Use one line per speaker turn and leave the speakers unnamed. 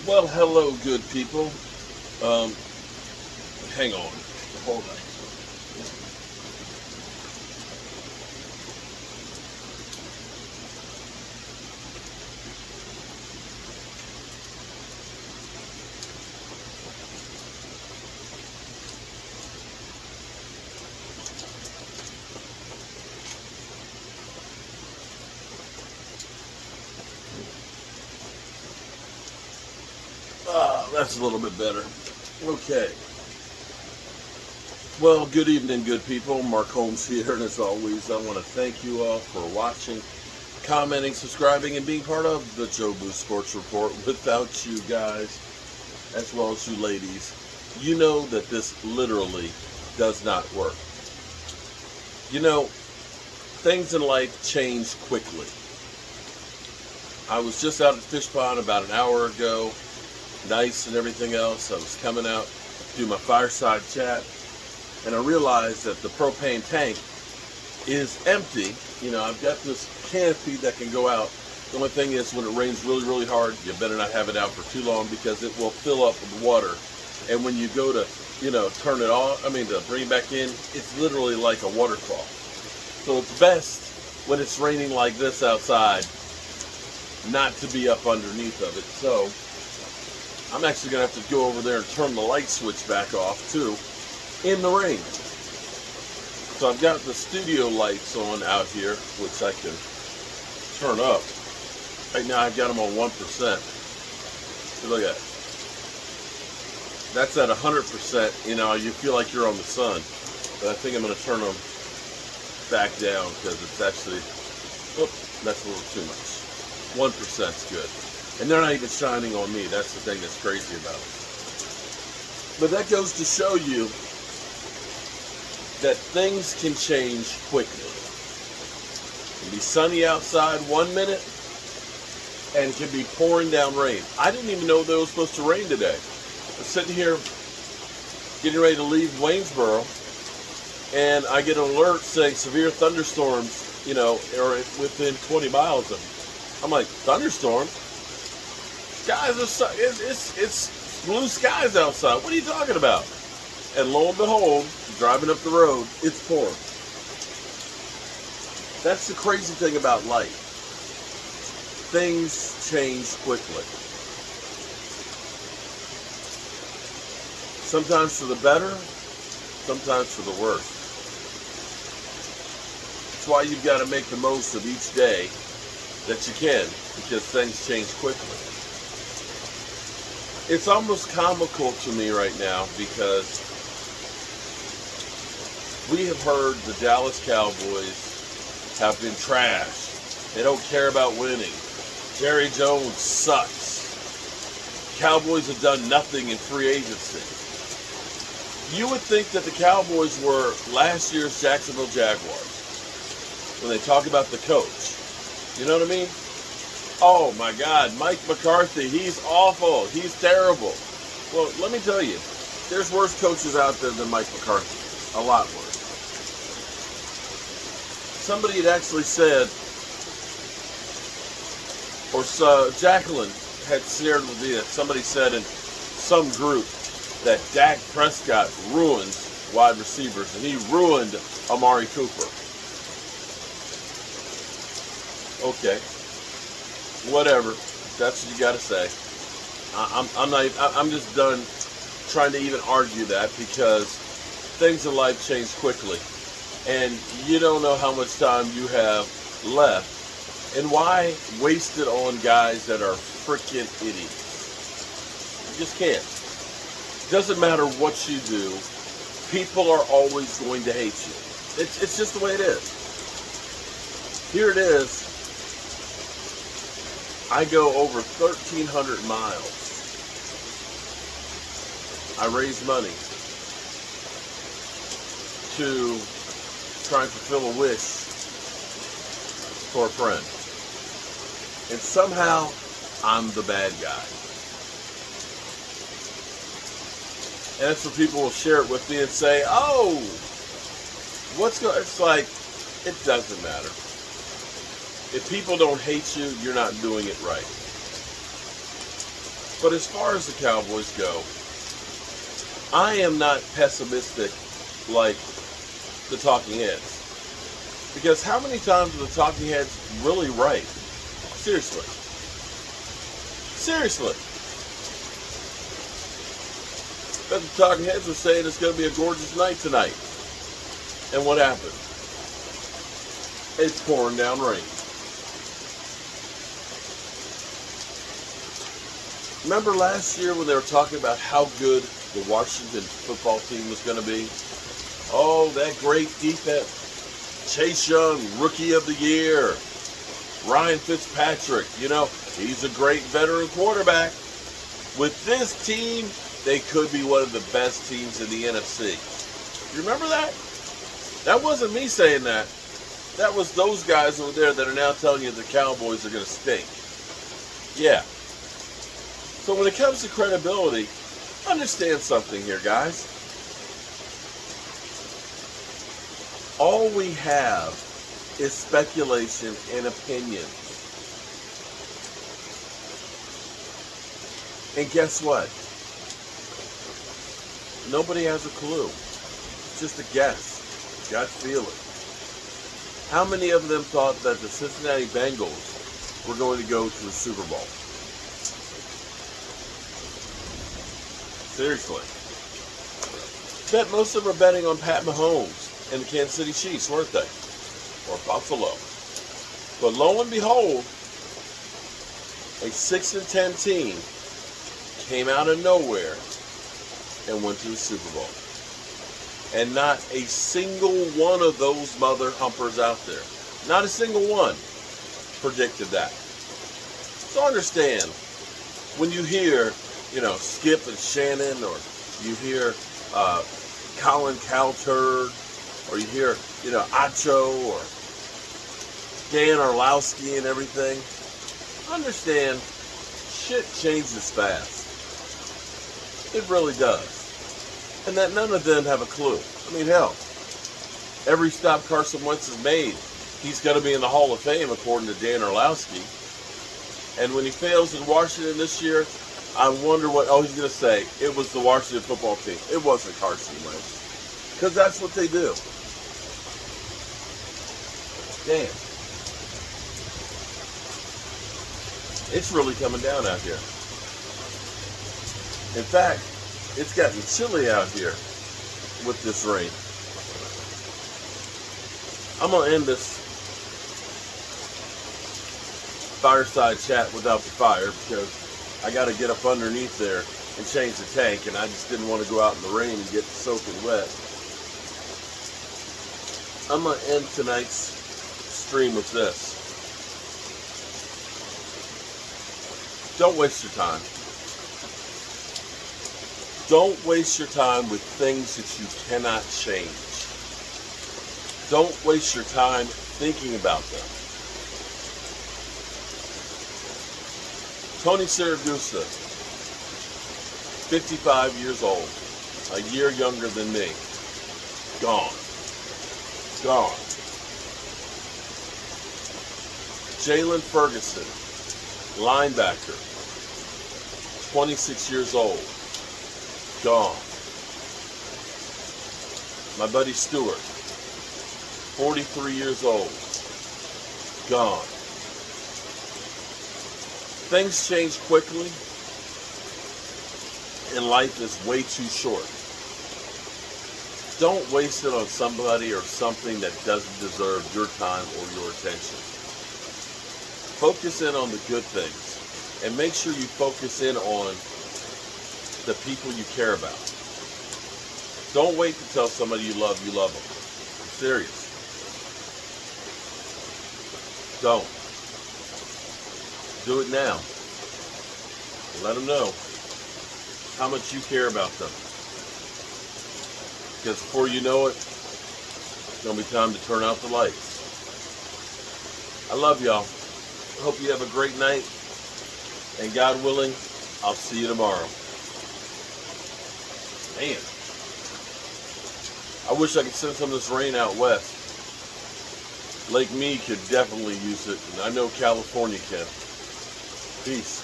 Well, hello, good people. Um, Hang on. Hold on. That's a little bit better. Okay. Well, good evening, good people. Mark Holmes here, and as always, I want to thank you all for watching, commenting, subscribing, and being part of the Joe Boo Sports Report. Without you guys, as well as you ladies, you know that this literally does not work. You know, things in life change quickly. I was just out at Fish Pond about an hour ago, nice and everything else. I was coming out to do my fireside chat, and I realized that the propane tank is empty. You know, I've got this canopy that can go out. The only thing is, when it rains really, really hard, you better not have it out for too long because it will fill up with water. And when you go to, turn it on, to bring it back in, it's literally like a waterfall. So it's best when it's raining like this outside not to be up underneath of it. So I'm actually going to have to go over there and turn the light switch back off too in the rain. So I've got the studio lights on out here, which I can turn up. Right now I've got them on 1%. So look at that. That's at 100%. You feel like you're on the sun. But I think I'm going to turn them back down because it's actually, that's a little too much. 1%'s good. And they're not even shining on me. That's the thing that's crazy about it. But that goes to show you that things can change quickly. It can be sunny outside 1 minute and it can be pouring down rain. I didn't even know that it was supposed to rain today. I was sitting here getting ready to leave Waynesboro, and I get an alert saying severe thunderstorms, are within 20 miles of me. I'm like, thunderstorm? Guys, it's blue skies outside. What are you talking about? And lo and behold, driving up the road, it's pouring. That's the crazy thing about life. Things change quickly. Sometimes for the better, sometimes for the worse. That's why you've got to make the most of each day that you can, because things change quickly. It's almost comical to me right now because we have heard the Dallas Cowboys have been trashed. They don't care about winning. Jerry Jones sucks. Cowboys have done nothing in free agency. You would think that the Cowboys were last year's Jacksonville Jaguars when they talk about the coach. You know what I mean? Oh my God, Mike McCarthy, he's awful. He's terrible. Well, let me tell you, there's worse coaches out there than Mike McCarthy. A lot worse. Somebody had actually said, Jacqueline had shared with me that somebody said in some group that Dak Prescott ruins wide receivers, and he ruined Amari Cooper. Okay, whatever. That's what you got to say. I'm just done trying to even argue that because things in life change quickly, and you don't know how much time you have left. And why waste it on guys that are freaking idiots? You just can't. Doesn't matter what you do, people are always going to hate you. It's just the way it is. Here it is. I go over 1,300 miles. I raise money to try and fulfill a wish for a friend. And somehow, I'm the bad guy. And that's where people will share it with me and say, oh, it's like, it doesn't matter. If people don't hate you, you're not doing it right. But as far as the Cowboys go, I am not pessimistic like the talking heads. Because how many times are the talking heads really right? Seriously. Seriously. But the talking heads were saying it's going to be a gorgeous night tonight. And what happened? It's pouring down rain. Remember last year when they were talking about how good the Washington football team was going to be? Oh, that great defense. Chase Young, Rookie of the Year. Ryan Fitzpatrick, he's a great veteran quarterback. With this team, they could be one of the best teams in the NFC. You remember that? That wasn't me saying that. That was those guys over there that are now telling you the Cowboys are going to stink. Yeah. So when it comes to credibility, understand something here, guys. All we have is speculation and opinion. And guess what? Nobody has a clue. It's just a guess. Gut feeling. How many of them thought that the Cincinnati Bengals were going to go to the Super Bowl? Seriously. Bet most of them are betting on Pat Mahomes and the Kansas City Chiefs, weren't they? Or Buffalo. But lo and behold, a 6-10 team came out of nowhere and went to the Super Bowl. And not a single one of those mother humpers out there, not a single one, predicted that. So understand, when you hear, Skip and Shannon, or you hear Colin Cowherd, or you hear, Acho, or Dan Orlowski and everything, understand, shit changes fast. It really does. And that none of them have a clue. I mean, hell, every stop Carson Wentz has made, he's going to be in the Hall of Fame, according to Dan Orlowski. And when he fails in Washington this year, I wonder what, he's going to say, it was the Washington football team. It wasn't Carson Wentz. Because that's what they do. Damn. It's really coming down out here. In fact, it's gotten chilly out here with this rain. I'm going to end this fireside chat without the fire because I got to get up underneath there and change the tank, and I just didn't want to go out in the rain and get soaking wet. I'm going to end tonight's stream with this. Don't waste your time. Don't waste your time with things that you cannot change. Don't waste your time thinking about them. Tony Siragusa, 55 years old, a year younger than me. Gone. Gone. Jalen Ferguson, linebacker, 26 years old. Gone. My buddy Stewart, 43 years old. Gone. Things change quickly, and life is way too short. Don't waste it on somebody or something that doesn't deserve your time or your attention. Focus in on the good things, and make sure you focus in on the people you care about. Don't wait to tell somebody you love them. I'm serious. Don't. Do it now. Let them know how much you care about them. Because before you know it, it's going to be time to turn out the lights. I love y'all. Hope you have a great night. And God willing, I'll see you tomorrow. Man, I wish I could send some of this rain out west. Lake Mead could definitely use it, and I know California can. Peace.